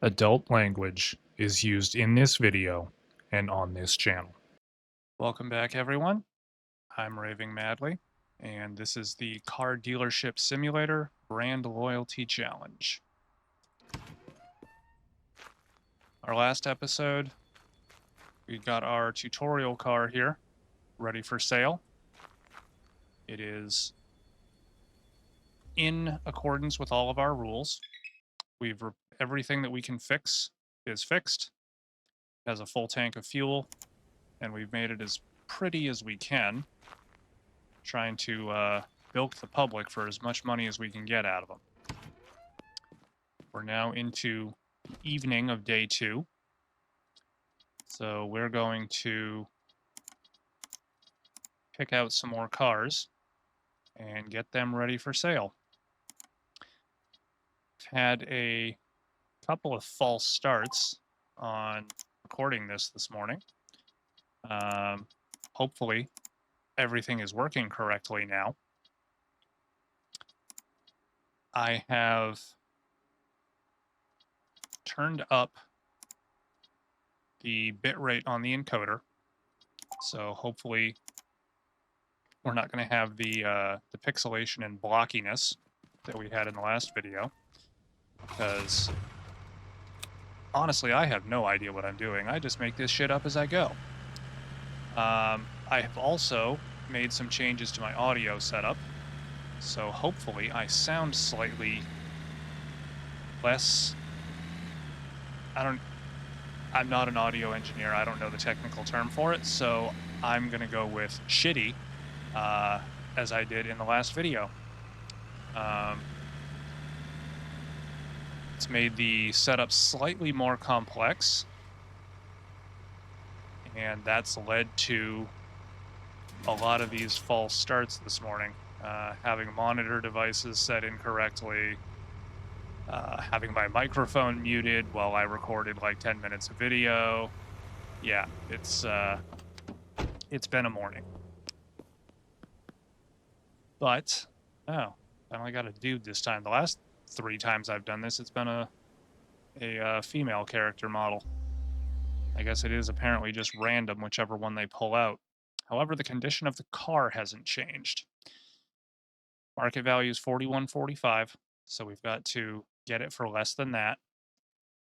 Adult language is used in this video and on this channel. Welcome back, everyone. I'm Raving Madly, and this is the Car Dealership Simulator Brand Loyalty Challenge. Our last episode, we got our tutorial car here, ready for sale. It is in accordance with all of our rules. Everything that we can fix is fixed. It has a full tank of fuel, and we've made it as pretty as we can, trying to bilk the public for as much money as we can get out of them. We're now into the evening of day 2, so we're going to pick out some more cars and get them ready for sale. I've had a couple of false starts on recording this morning. Hopefully everything is working correctly now. I have turned up the bitrate on the encoder, so hopefully we're not going to have the pixelation and blockiness that we had in the last video, because honestly I have no idea what I'm doing. I just make this shit up as I go. I have also made some changes to my audio setup, so hopefully I sound slightly less... I'm not an audio engineer, I don't know the technical term for it, so I'm gonna go with shitty, as I did in the last video. It's made the setup slightly more complex, and that's led to a lot of these false starts this morning. Having monitor devices set incorrectly, having my microphone muted while I recorded like 10 minutes of video. Yeah, it's been a morning. But, oh, I only got a dude this time. The last 3 times I've done this, it's been a female character model. I guess it is apparently just random, whichever one they pull out. However, the condition of the car hasn't changed. Market value is $41.45, so we've got to get it for less than that.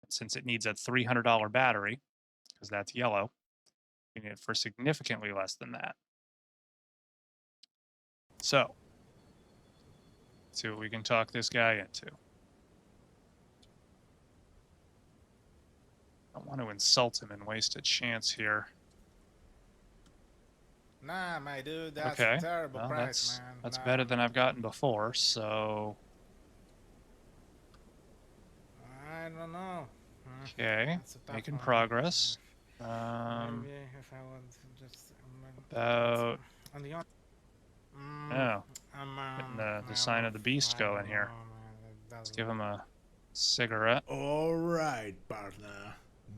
Since it needs a $300 battery, because that's yellow, we need it for significantly less than that. So, let's see what we can talk this guy into. I don't want to insult him and waste a chance here. Nah, my dude, that's Okay, a terrible well, price, man. that's Nah, better than I've gotten before, so... I don't know. Okay, That's a tough making one. progress. Maybe if I would just About... on the Oh, getting the sign of the beast going here. Let's give him a cigarette. All right, partner.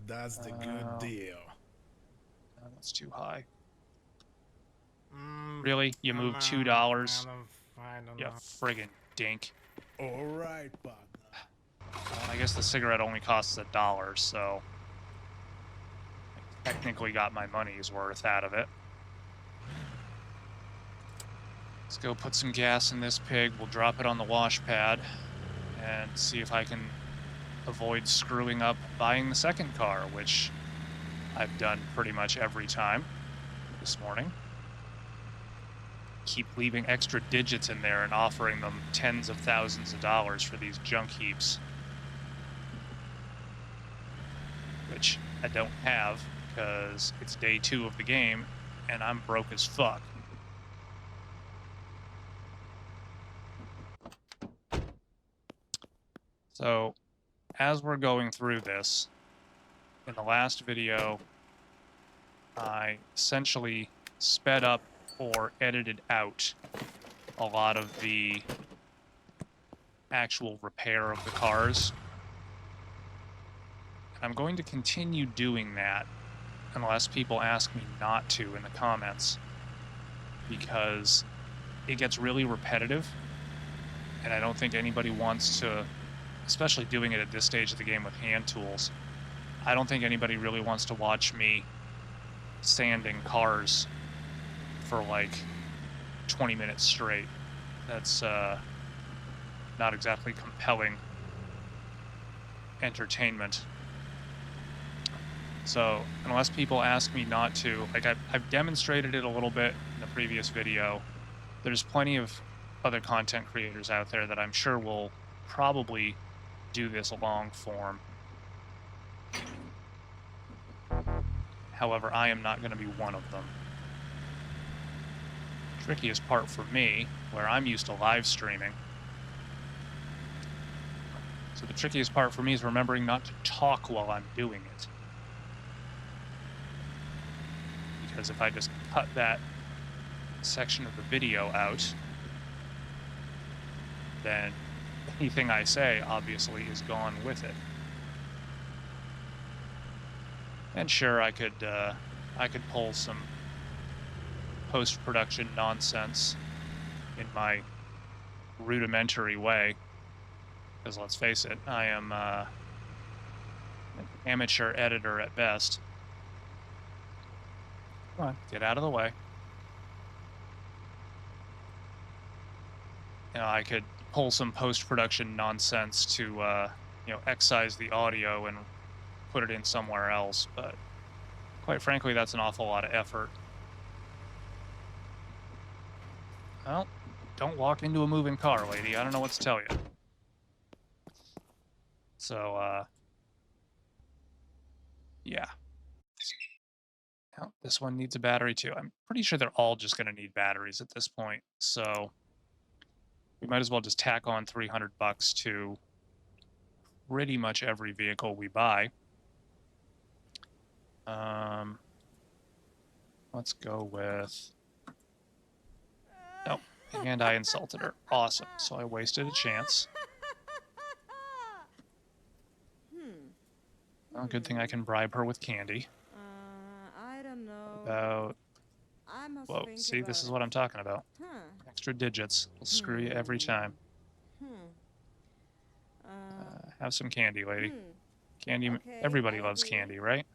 That's the good deal. No, that's too high. Really? You moved $2? I don't You know. friggin' dink. All right, partner. Well, I guess the cigarette only costs $1, so I technically got my money's worth out of it. Let's go put some gas in this pig. We'll drop it on the wash pad and see if I can avoid screwing up buying the second car, which I've done pretty much every time this morning. Keep leaving extra digits in there and offering them tens of thousands of dollars for these junk heaps, which I don't have because it's day 2 of the game and I'm broke as fuck. So, as we're going through this, in the last video, I essentially sped up or edited out a lot of the actual repair of the cars. And I'm going to continue doing that unless people ask me not to in the comments, because it gets really repetitive, and I don't think anybody wants to especially doing it at this stage of the game with hand tools. I don't think anybody really wants to watch me sanding cars for like 20 minutes straight. That's not exactly compelling entertainment. So unless people ask me not to, like I've demonstrated it a little bit in the previous video, there's plenty of other content creators out there that I'm sure will probably do this long form. However, I am not going to be one of them. Trickiest part for me, where I'm used to live streaming. So the trickiest part for me is remembering not to talk while I'm doing it. Because if I just cut that section of the video out, then anything I say obviously is gone with it. And sure, I could pull some post-production nonsense in my rudimentary way, because let's face it, I am an amateur editor at best. Come on, get out of the way. You know, I could pull some post-production nonsense to, you know, excise the audio and put it in somewhere else, but quite frankly, that's an awful lot of effort. Well, don't walk into a moving car, lady. I don't know what to tell you. So, yeah. Well, this one needs a battery too. I'm pretty sure they're all just going to need batteries at this point, so we might as well just tack on 300 bucks to pretty much every vehicle we buy. Let's go with... Nope. And I insulted her. Awesome. So I wasted a chance. Well, good thing I can bribe her with candy. I don't know. About... I must Whoa, think see, this is about what I'm talking about. it. Huh. Extra digits will screw you every time. Have some candy, lady. Candy, Okay, everybody I loves agree. candy, right?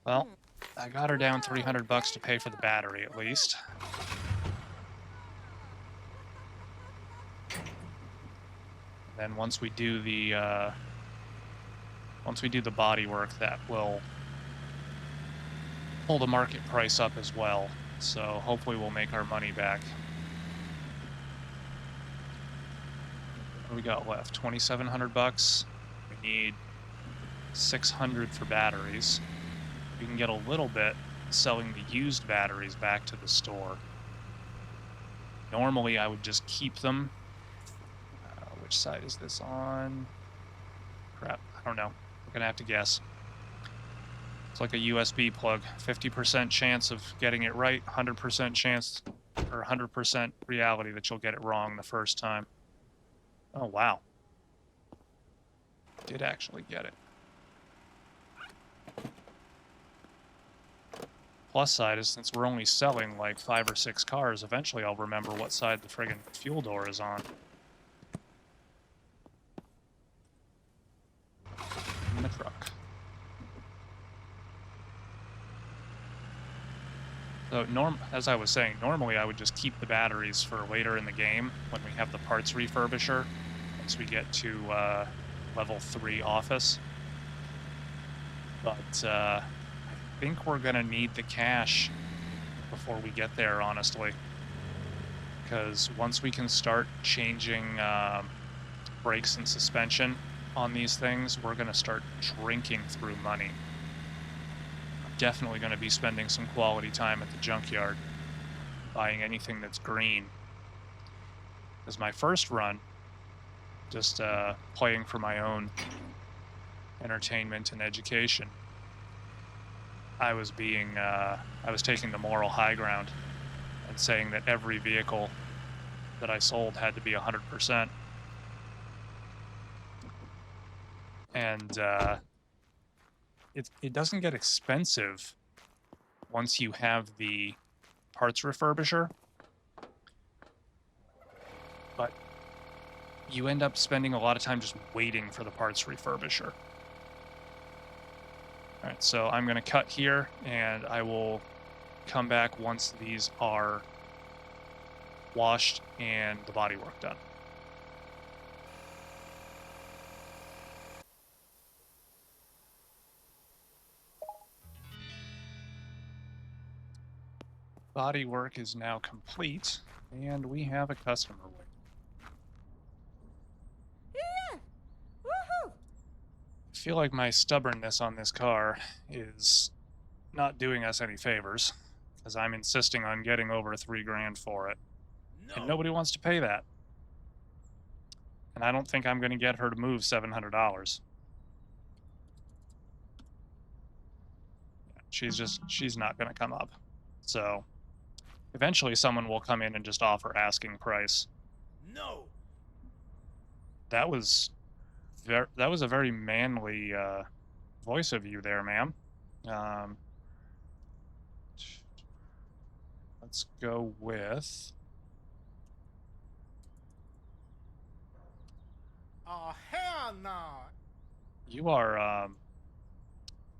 Well, I got her down 300 bucks to pay for the battery, at least. Then once we do the body work, that will pull the market price up as well. So hopefully we'll make our money back. What do we got left? 2,700 bucks. We need 600 for batteries. We can get a little bit selling the used batteries back to the store. Normally I would just keep them. Which side is this on? Crap, I don't know. We're gonna have to guess. It's like a USB plug. 50% chance of getting it right, 100% chance, or 100% reality that you'll get it wrong the first time. Oh, wow. Did actually get it. Plus side is, since we're only selling like 5 or 6 cars, eventually I'll remember what side the friggin' fuel door is on. In the truck. So, as I was saying, normally I would just keep the batteries for later in the game when we have the parts refurbisher, once we get to level 3 office. But I think we're going to need the cash before we get there, honestly. Because once we can start changing brakes and suspension on these things, we're going to start drinking through money. Definitely going to be spending some quality time at the junkyard, buying anything that's green. Because my first run, just playing for my own entertainment and education, I was taking the moral high ground and saying that every vehicle that I sold had to be 100%. And it doesn't get expensive once you have the parts refurbisher. but you end up spending a lot of time just waiting for the parts refurbisher. All right, so I'm going to cut here, and I will come back once these are washed and the bodywork done. Bodywork is now complete, and we have a customer waiting. Yeah! Woohoo! I feel like my stubbornness on this car is not doing us any favors, because I'm insisting on getting over $3 grand for it, and nobody wants to pay that. And I don't think I'm going to get her to move $700. She's not going to come up. So eventually someone will come in and just offer asking price. No. That was a very manly voice of you there, ma'am. Let's go with... Oh, hell no. You are,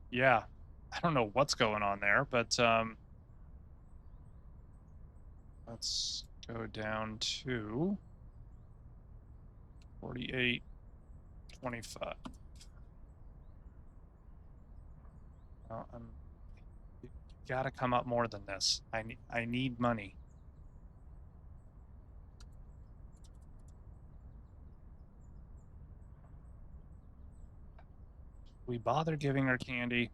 yeah, I don't know what's going on there, but let's go down to 48.25. Well, you gotta come up more than this. I need money. We bother giving her candy.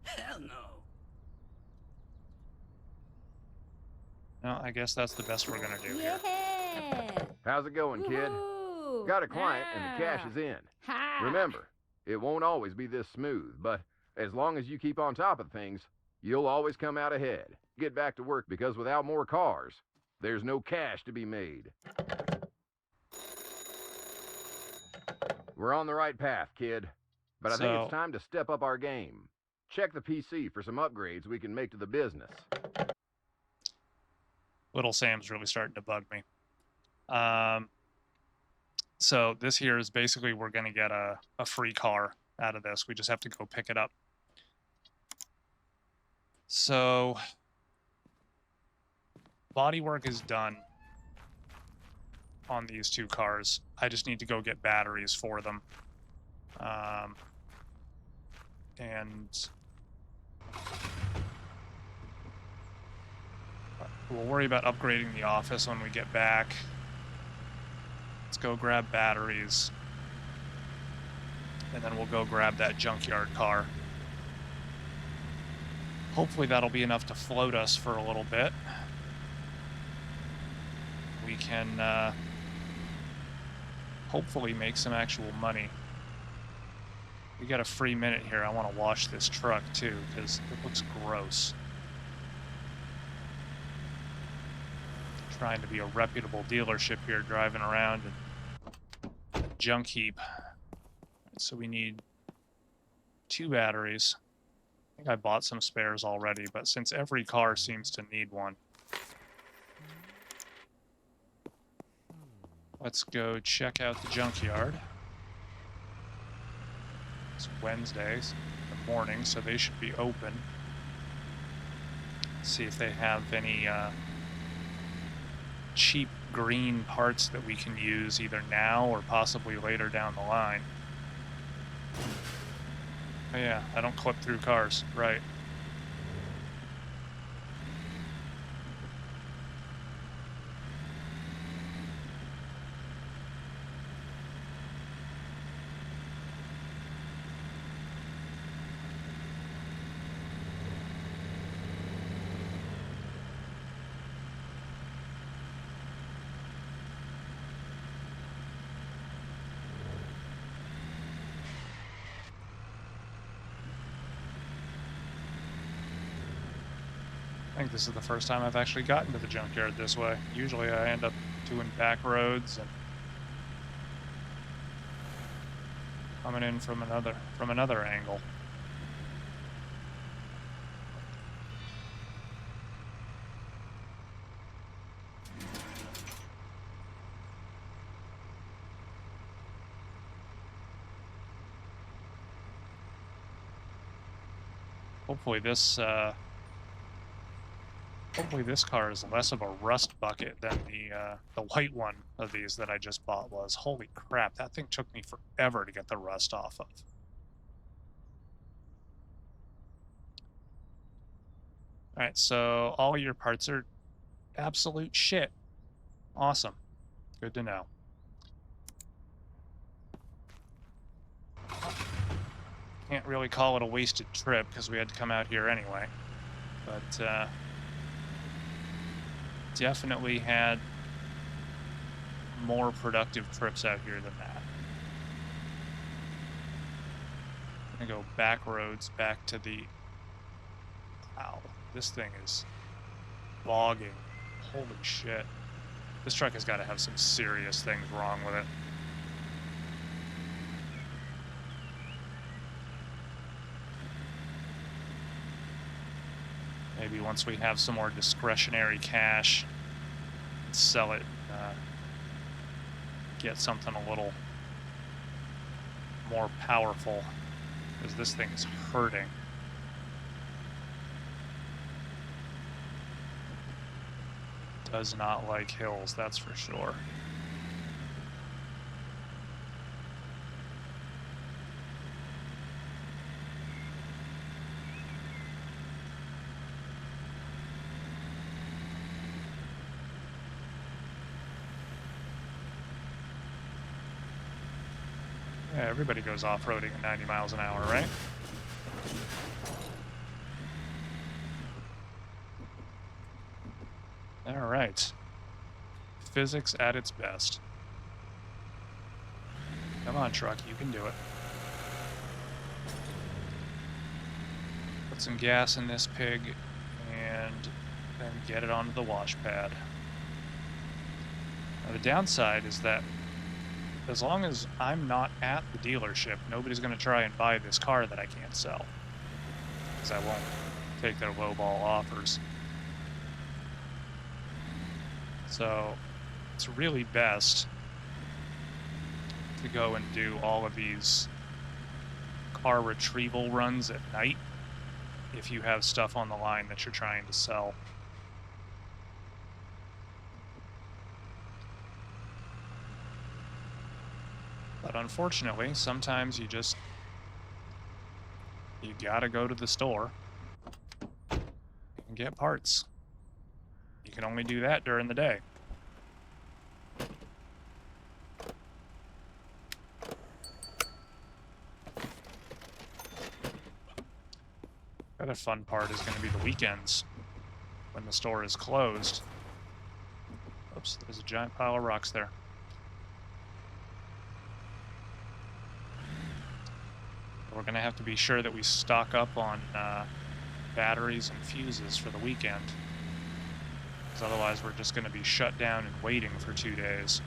Hell no. No, I guess that's the best we're gonna do here. Yeah! How's it going, kid? Woohoo! Got a client and the cash is in. Ha! Remember, it won't always be this smooth, but as long as you keep on top of things, you'll always come out ahead. Get back to work, because without more cars, there's no cash to be made. We're on the right path, kid. But I think So- it's time to step up our game. Check the PC for some upgrades we can make to the business. Little Sam's really starting to bug me. So this here is basically we're going to get a free car out of this. We just have to go pick it up. So bodywork is done on these two cars. I just need to go get batteries for them. And we'll worry about upgrading the office when we get back. Let's go grab batteries. And then we'll go grab that junkyard car. Hopefully that'll be enough to float us for a little bit. We can hopefully make some actual money. We got a free minute here. I want to wash this truck too, because it looks gross. Trying to be a reputable dealership here, driving around in a junk heap. So we need 2 batteries. I think I bought some spares already, but since every car seems to need one, let's go check out the junkyard. It's Wednesdays in the morning, so they should be open. See if they have any cheap green parts that we can use either now or possibly later down the line. Oh yeah, I don't clip through cars, right. I think this is the first time I've actually gotten to the junkyard this way. Usually I end up doing back roads and coming in from another angle. Hopefully this car is less of a rust bucket than the white one of these that I just bought was. Holy crap, that thing took me forever to get the rust off of. Alright, so all your parts are absolute shit. Awesome. Good to know. Can't really call it a wasted trip because we had to come out here anyway. But definitely had more productive trips out here than that. I'm gonna go back roads back to the... Wow, this thing is bogging. Holy shit. This truck has got to have some serious things wrong with it. Maybe once we have some more discretionary cash, sell it, get something a little more powerful, because this thing's hurting. Does not like hills, that's for sure. Yeah, everybody goes off-roading at 90 miles an hour, right? All right. Physics at its best. Come on, truck, you can do it. Put some gas in this pig and then get it onto the wash pad. Now, the downside is that as long as I'm not at the dealership, nobody's going to try and buy this car that I can't sell, because I won't take their lowball offers. So it's really best to go and do all of these car retrieval runs at night if you have stuff on the line that you're trying to sell. But unfortunately, sometimes you gotta go to the store and get parts. You can only do that during the day. The other fun part is going to be the weekends when the store is closed. Oops, there's a giant pile of rocks there. We're going to have to be sure that we stock up on batteries and fuses for the weekend, because otherwise we're just going to be shut down and waiting for 2 days.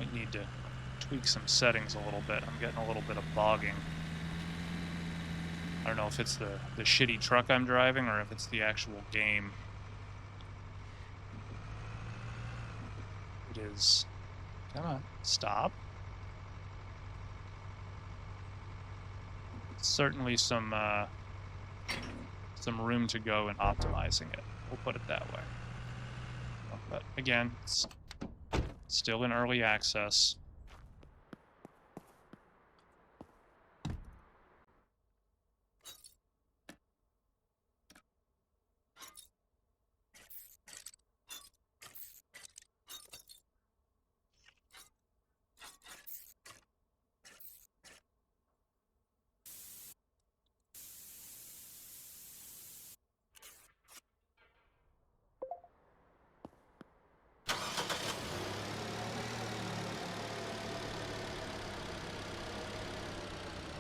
I need to tweak some settings a little bit. I'm getting a little bit of bogging. I don't know if it's the shitty truck I'm driving or if it's the actual game. It is... Come on, stop. Certainly some room to go in optimizing it. We'll put it that way. But again, it's still in early access.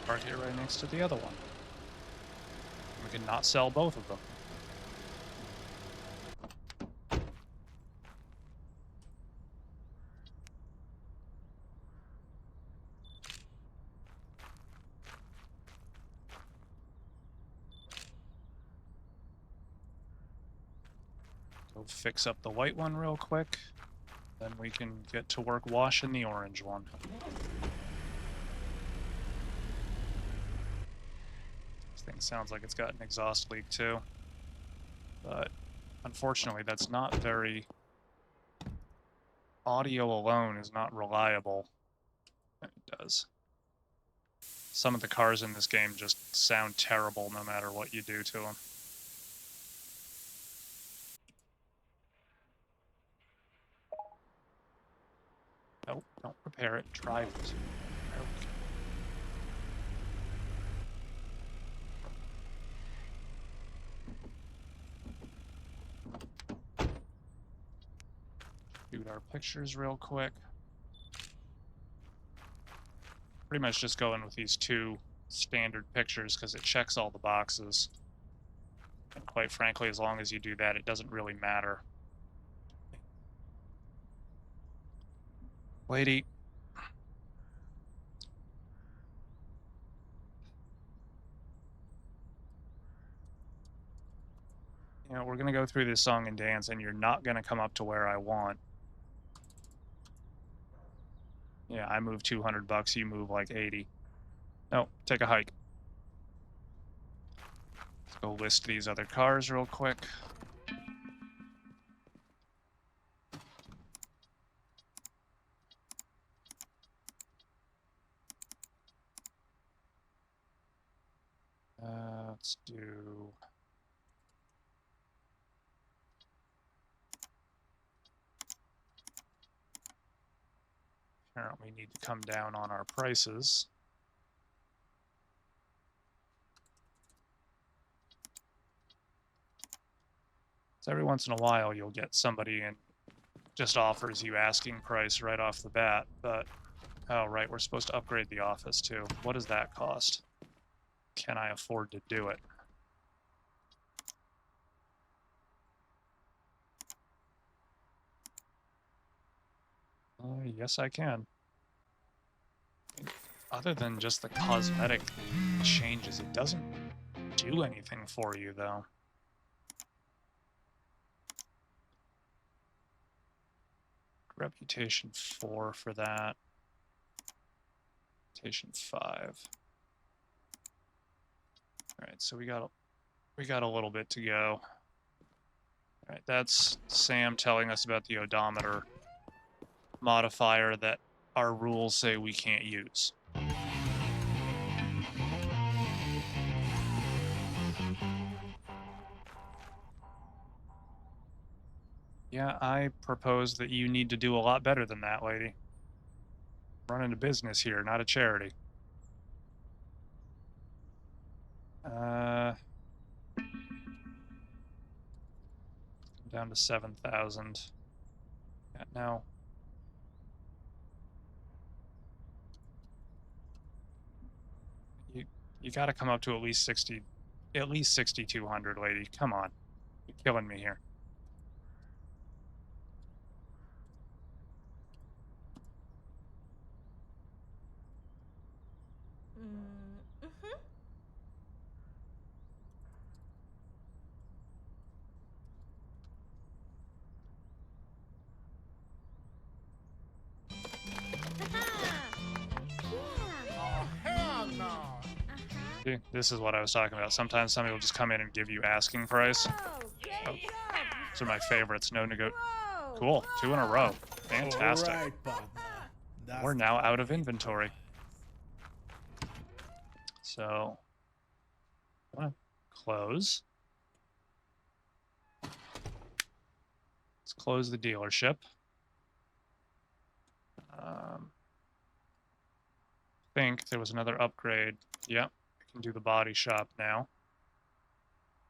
Right here, right next to the other one. We can not sell both of them. Go fix up the white one real quick. Then we can get to work washing the orange one. This thing sounds like it's got an exhaust leak too. But unfortunately, that's not very... Audio alone is not reliable. It does. Some of the cars in this game just sound terrible no matter what you do to them. Nope, don't repair it, drive it. Okay. Shoot our pictures real quick. Pretty much just going with these two standard pictures because it checks all the boxes. And quite frankly, as long as you do that, it doesn't really matter. Lady. You know, we're going to go through this song and dance, and you're not going to come up to where I want. Yeah, I move 200 bucks, you move like 80. No, take a hike. Let's go list these other cars real quick. Let's do... Apparently need to come down on our prices. So every once in a while you'll get somebody and just offers you asking price right off the bat, but oh right, we're supposed to upgrade the office too. What does that cost? Can I afford to do it? Yes, I can. Other than just the cosmetic changes, it doesn't do anything for you, though. Reputation 4 for that. Reputation 5. All right, so we got a little bit to go. All right, that's Sam telling us about the odometer modifier that our rules say we can't use. Yeah, I propose that you need to do a lot better than that, lady. I'm running a business here, not a charity. Down to 7,000. Yeah, now. You got to come up to at least 6,200, lady. Come on, you're killing me here. Oh, hell no! See, this is what I was talking about. Sometimes somebody will just come in and give you asking price. Oh, these are my favorites. No nego. Cool, 2 in a row. Fantastic. All right, partner. That's We're now out of inventory. So, I'm gonna close. Let's close the dealership. I think there was another upgrade. Yep, we can do the body shop now.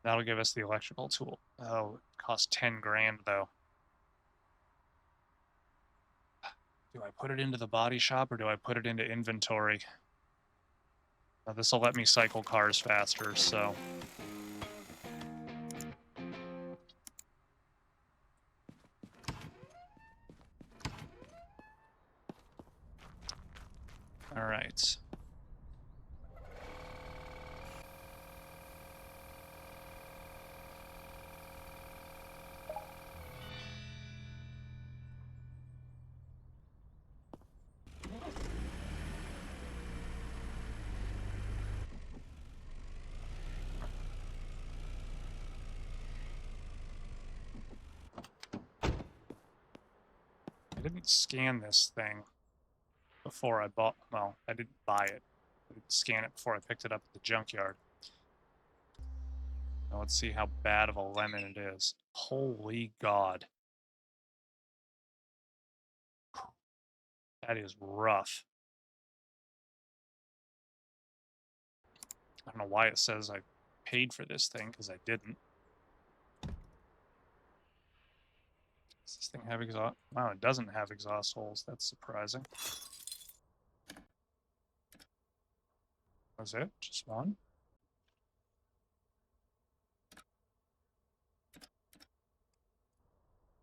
That'll give us the electrical tool. Oh, it costs 10 grand though. Do I put it into the body shop or do I put it into inventory? This will let me cycle cars faster, so... Alright. didn't scan this thing before I bought, well, I didn't buy it. I didn't scan it before I picked it up at the junkyard. Now let's see how bad of a lemon it is. Holy God. That is rough. I don't know why it says I paid for this thing, because I didn't. Does this thing have exhaust? Wow, it doesn't have exhaust holes. That's surprising. Was it? Just one?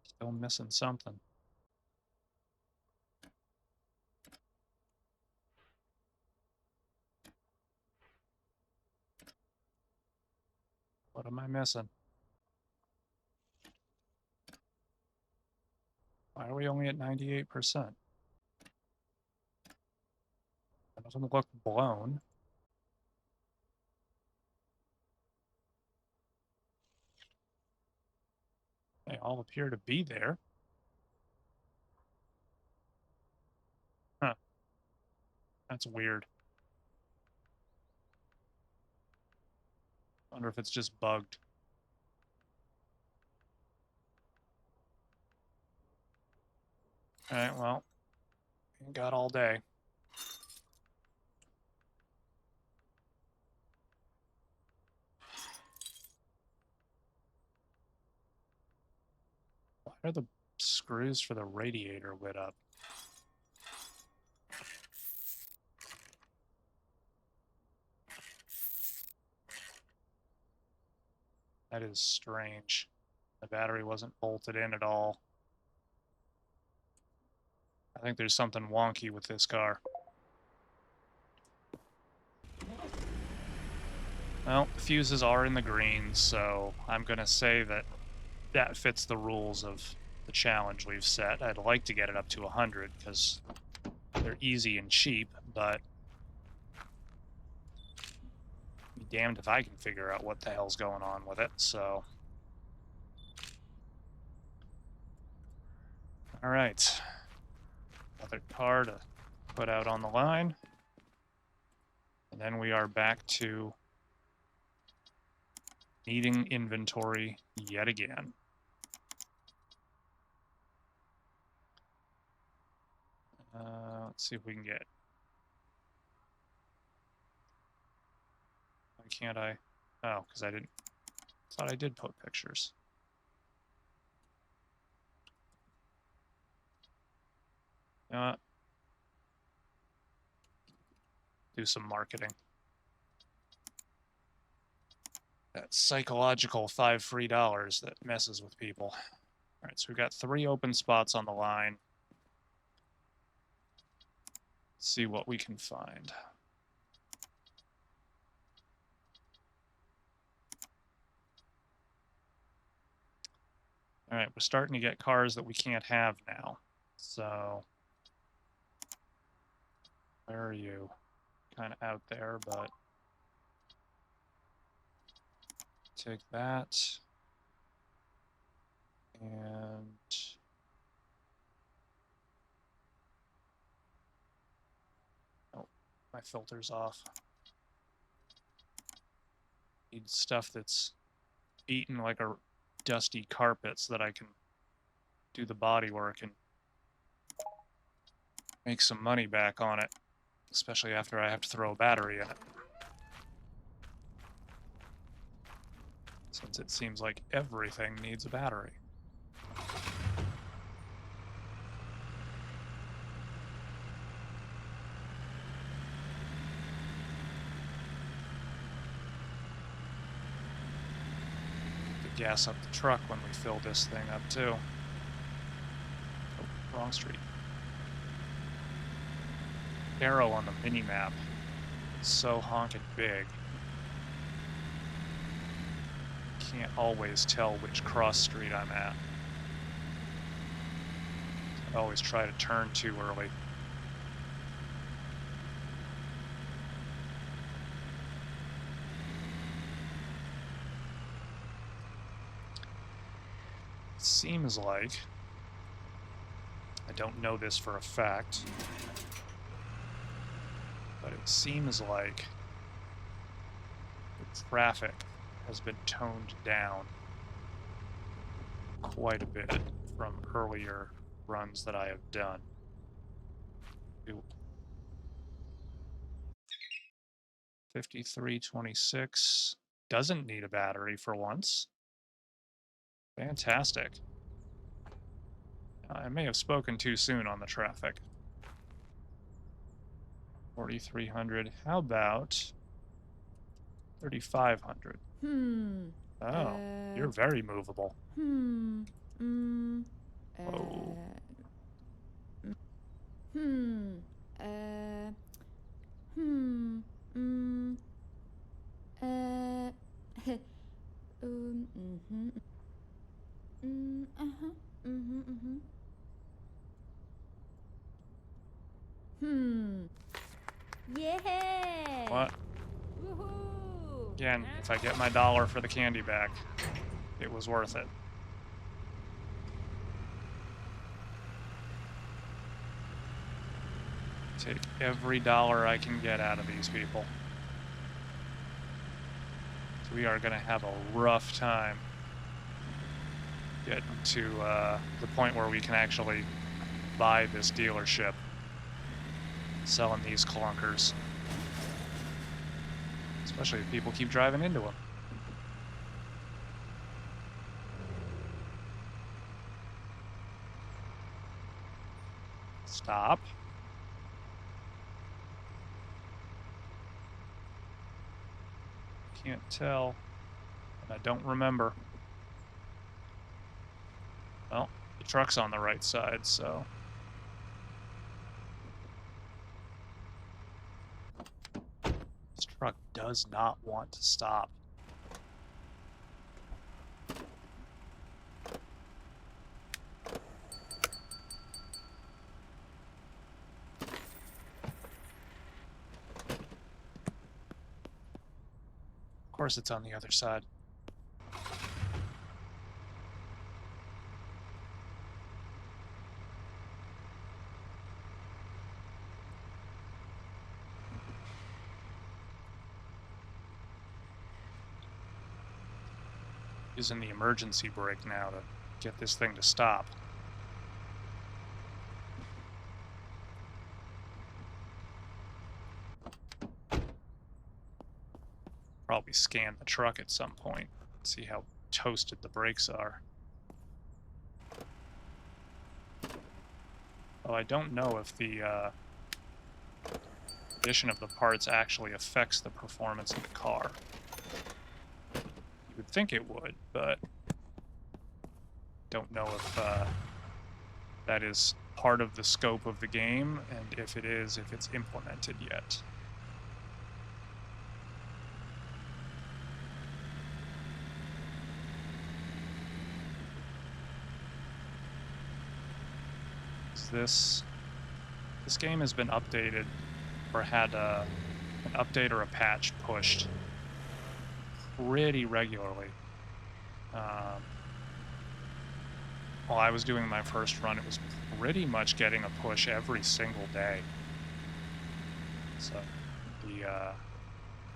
Still missing something. What am I missing? Why are we only at 98%? It doesn't look blown. They all appear to be there. Huh. That's weird. Wonder if it's just bugged. Alright, well, ain't got all day. Why are the screws for the radiator lit up? That is strange. The battery wasn't bolted in at all. I think there's something wonky with this car. Well, fuses are in the green, so I'm gonna say that that fits the rules of the challenge we've set. I'd like to get it up to 100, because they're easy and cheap, but be damned if I can figure out what the hell's going on with it, so... Alright. Another car to put out on the line. And then we are back to needing inventory yet again. Let's see if we can get... Why can't I? Oh, because I didn't... thought I did put pictures. You know what? Do some marketing. That psychological $5 free that messes with people. Alright, so we've got 3 open spots on the line. Let's see what we can find. Alright, we're starting to get cars that we can't have now. So, where are you? Kind of out there, but take that. And oh, my filter's off. Need stuff that's beaten like a dusty carpet so that I can do the body work and make some money back on it, especially after I have to throw a battery in it. Since it seems like everything needs a battery. To gas up the truck when we fill this thing up too. Oh, wrong street. Arrow on the mini-map. It's so honking big. Can't always tell which cross street I'm at. I always try to turn too early. Seems like I don't know this for a fact, but it seems like the traffic has been toned down quite a bit from earlier runs that I have done. Ooh. 5326 doesn't need a battery for once. Fantastic. I may have spoken too soon on the traffic. 4,300. How about 3,500? Oh, you're very movable. Whoa. Yeah. What? Woohoo. Again, if I get my dollar for the candy back, it was worth it. Take every dollar I can get out of these people. So we are going to have a rough time getting to the point where we can actually buy this dealership, selling these clunkers. Especially if people keep driving into them. Stop. Can't tell. And I don't remember. Well, the truck's on the right side, so... This truck does not want to stop. Of course it's on the other side. Using the emergency brake now to get this thing to stop. Probably scan the truck at some point, see how toasted the brakes are. Oh, I don't know if the addition of the parts actually affects the performance of the car. You would think it would, but don't know if that is part of the scope of the game, and if it is, if it's implemented yet. This game has been updated, or had an update or a patch pushed pretty regularly. While I was doing my first run, it was pretty much getting a push every single day. So the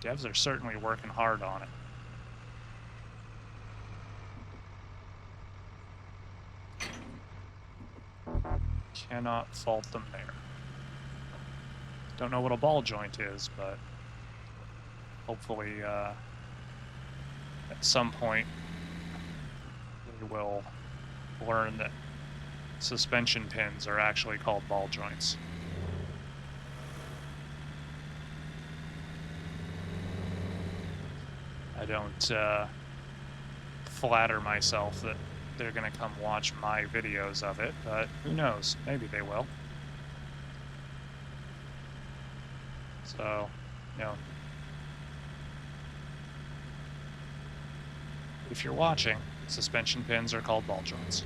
devs are certainly working hard on it. Cannot fault them there. Don't know what a ball joint is, but hopefully at some point we will learn that suspension pins are actually called ball joints. I don't flatter myself that they're going to come watch my videos of it, but who knows? Maybe they will. So, you know, if you're watching, suspension pins are called ball joints.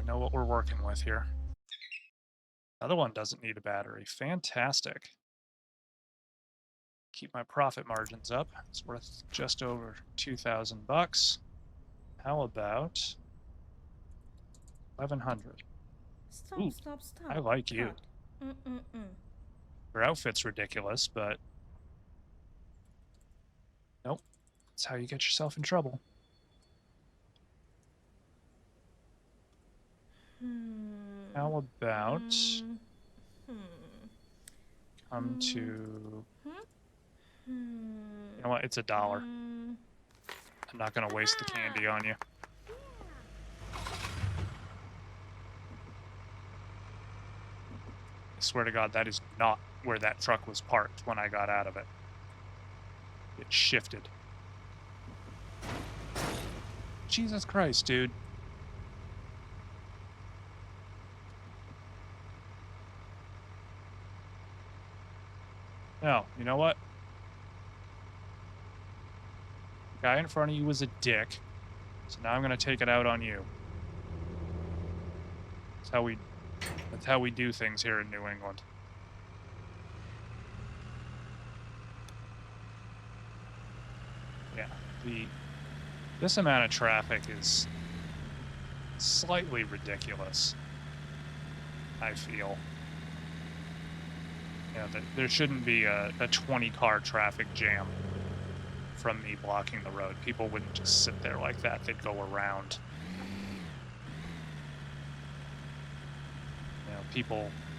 Gotta know what we're working with here. Another one doesn't need a battery. Fantastic. Keep my profit margins up. It's worth just over 2,000 bucks. How about 1,100? Stop, Ooh, stop, stop. I like you. Cut. Mm-mm-mm. Your outfit's ridiculous, but nope. That's how you get yourself in trouble. How about come to... You know what? It's $1. I'm not going to waste the candy on you. I swear to God, that is not where that truck was parked when I got out of it. It shifted. Jesus Christ, dude. No, you know what? The guy in front of you was a dick, so now I'm gonna take it out on you. That's how we do things here in New England. Yeah, this amount of traffic is slightly ridiculous, I feel. You know, there shouldn't be a 20-car traffic jam from me blocking the road. People wouldn't just sit there like that. They'd go around. You know,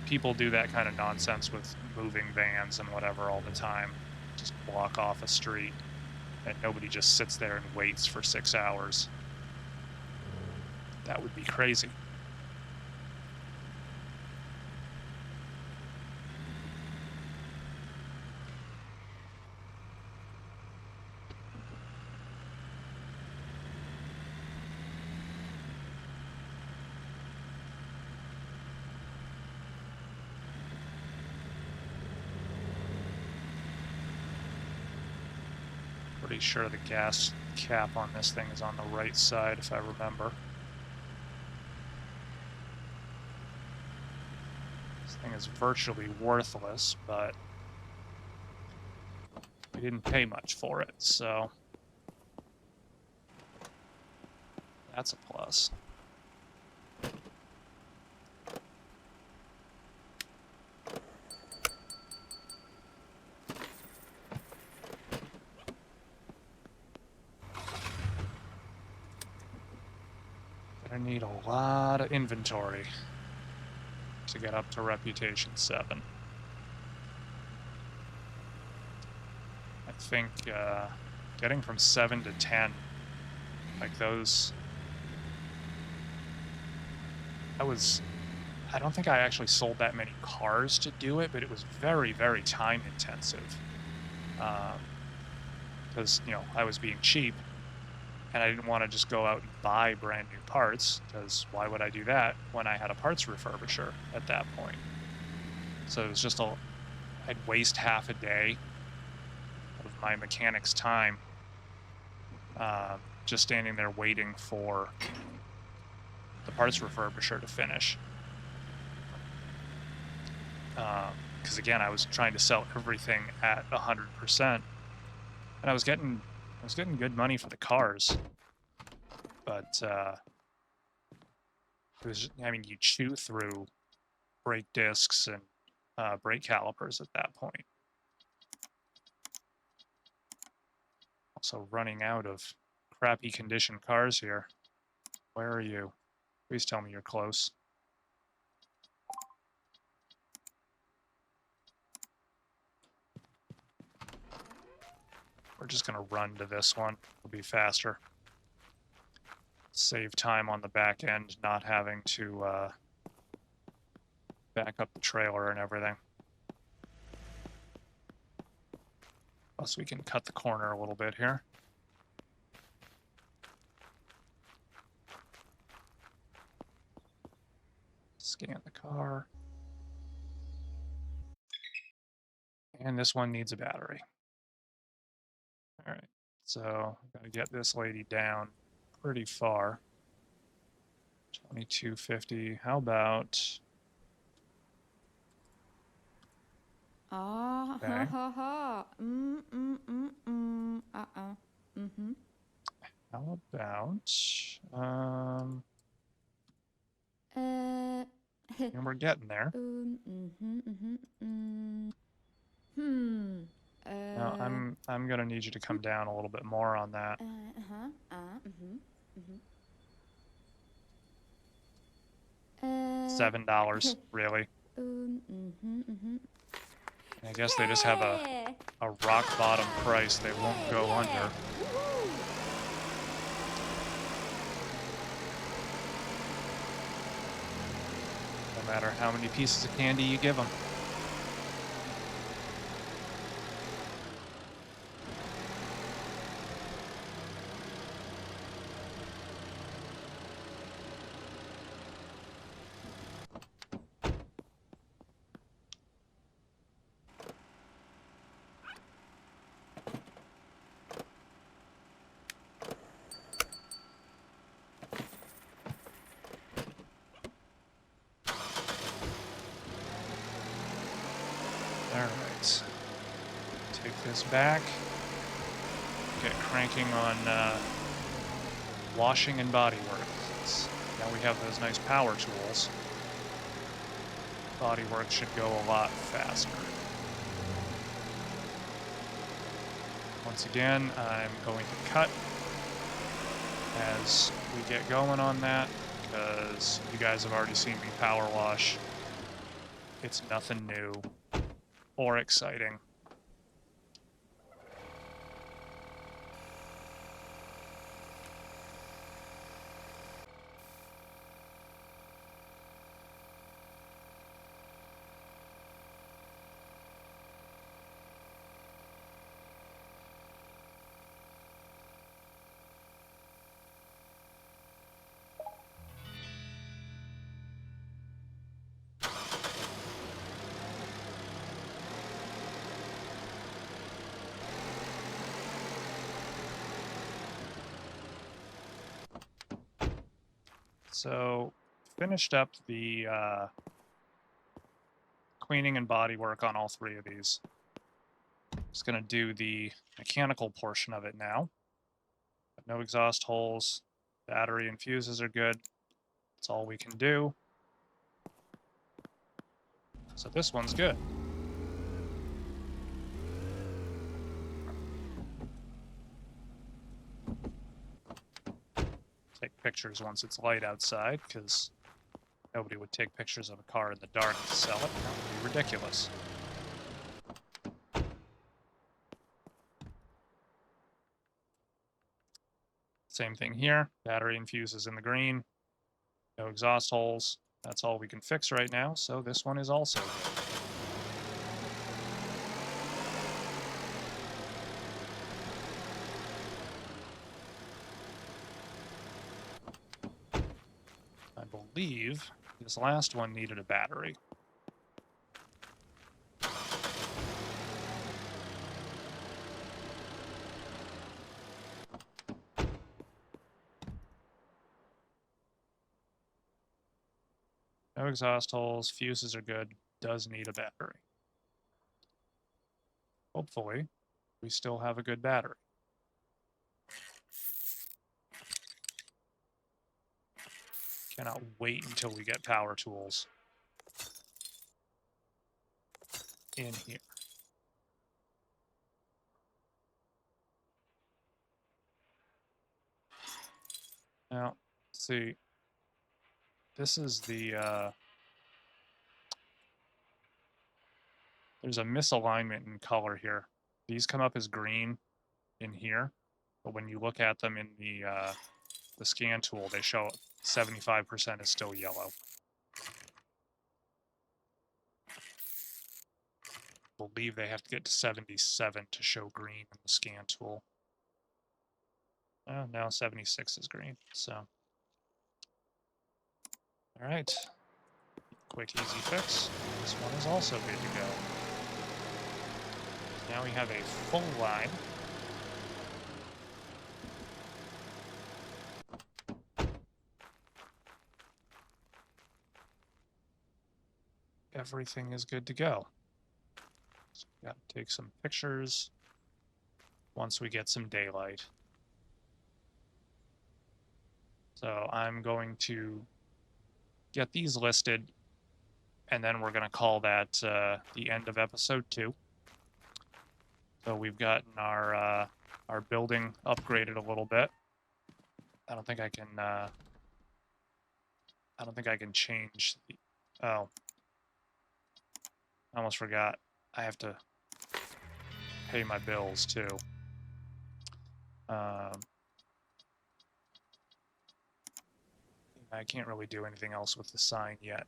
people do that kind of nonsense with moving vans and whatever all the time. Just block off a street, and nobody just sits there and waits for 6 hours. That would be crazy. Pretty sure the gas cap on this thing is on the right side, if I remember. This thing is virtually worthless, but we didn't pay much for it, so that's a plus. I need a lot of inventory to get up to Reputation 7. I think getting from 7 to 10, like those... I don't think I actually sold that many cars to do it, but it was very, very time intensive. Because, you know, I was being cheap, and I didn't want to just go out and buy brand new parts, because why would I do that when I had a parts refurbisher at that point? So it was just I'd waste half a day of my mechanic's time just standing there waiting for the parts refurbisher to finish. Because again, I was trying to sell everything at 100%, and I was getting good money for the cars, but it was, I mean, you chew through brake discs and brake calipers at that point. Also running out of crappy condition cars here. Where are you? Please tell me you're close. We're just gonna run to this one. It'll be faster. Save time on the back end, not having to back up the trailer and everything. Plus we can cut the corner a little bit here. Scan the car. And this one needs a battery. All right, so I've got to get this lady down pretty far. $22.50. How about... Ah, Okay. ha ha ha. Mm-hmm. How about... Uh, and we're getting there. Hmm. Now, I'm gonna need you to come down a little bit more on that. $7, really. I guess they just have a rock bottom price they won't go under. No matter how many pieces of candy you give them. Alright. Take this back. Get cranking on washing and bodywork. Now we have those nice power tools. Bodywork should go a lot faster. Once again, I'm going to cut as we get going on that, because you guys have already seen me power wash. It's nothing new or exciting. So, finished up the cleaning and body work on all three of these. Just going to do the mechanical portion of it now. No exhaust holes, battery and fuses are good. That's all we can do. So this one's good. Take pictures once it's light outside, because nobody would take pictures of a car in the dark to sell it. That would be ridiculous. Same thing here. Battery and fuses in the green. No exhaust holes. That's all we can fix right now, so this one is also good. I believe this last one needed a battery. No exhaust holes, fuses are good, does need a battery. Hopefully, we still have a good battery. Cannot wait until we get power tools in here. Now, let's see. This is the, there's a misalignment in color here. These come up as green in here, but when you look at them in the scan tool, they show 75% is still yellow. I believe they have to get to 77 to show green in the scan tool. Now 76 is green, so. All right, quick, easy fix. This one is also good to go. Now we have a full line. everything is good to go. So got to take some pictures once we get some daylight. So I'm going to get these listed, and then we're going to call that the end of episode 2. So we've gotten our building upgraded a little bit. I don't think I can change the, oh, I almost forgot. I have to pay my bills too. I can't really do anything else with the sign yet.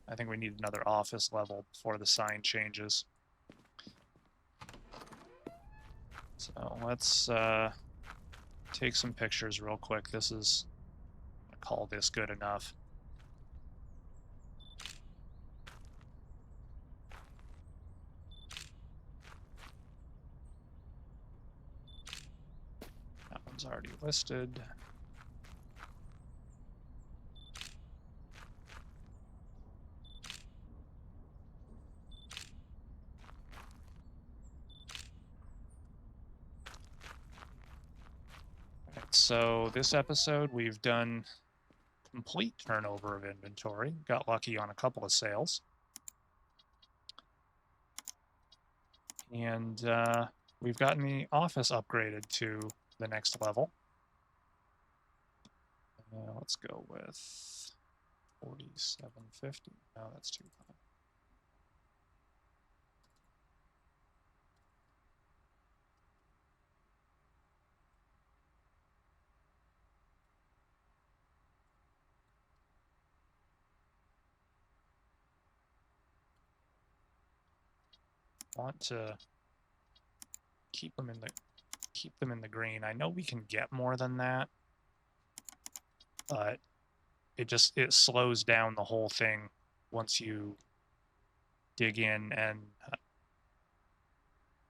I think we need another office level before the sign changes. So let's take some pictures real quick. I'm gonna call this good enough. That one's already listed. So this episode, we've done complete turnover of inventory. Got lucky on a couple of sales. And we've gotten the office upgraded to the next level. Let's go with 4750. No, that's too high. Want to keep them in the green. I know we can get more than that, but it slows down the whole thing once you dig in and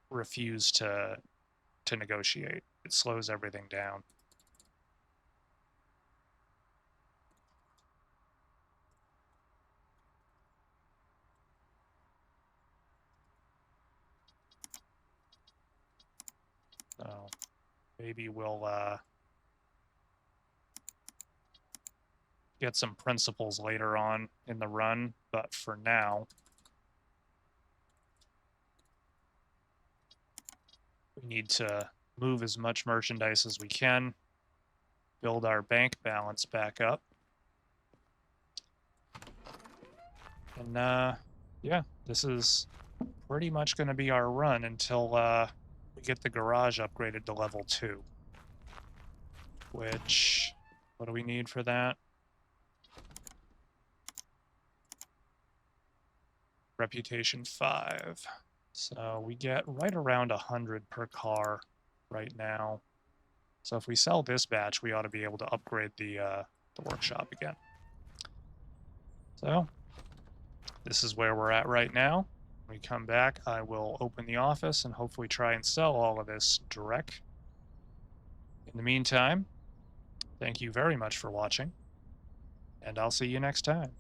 refuse to negotiate. It slows everything down. So maybe we'll get some principles later on in the run, but for now, we need to move as much merchandise as we can, build our bank balance back up. And yeah, this is pretty much going to be our run until we get the garage upgraded to level 2. Which, what do we need for that? Reputation 5. So we get right around 100 per car right now. So if we sell this batch, we ought to be able to upgrade the workshop again. So this is where we're at right now. When we come back, I will open the office and hopefully try and sell all of this direct. In the meantime, thank you very much for watching, and I'll see you next time.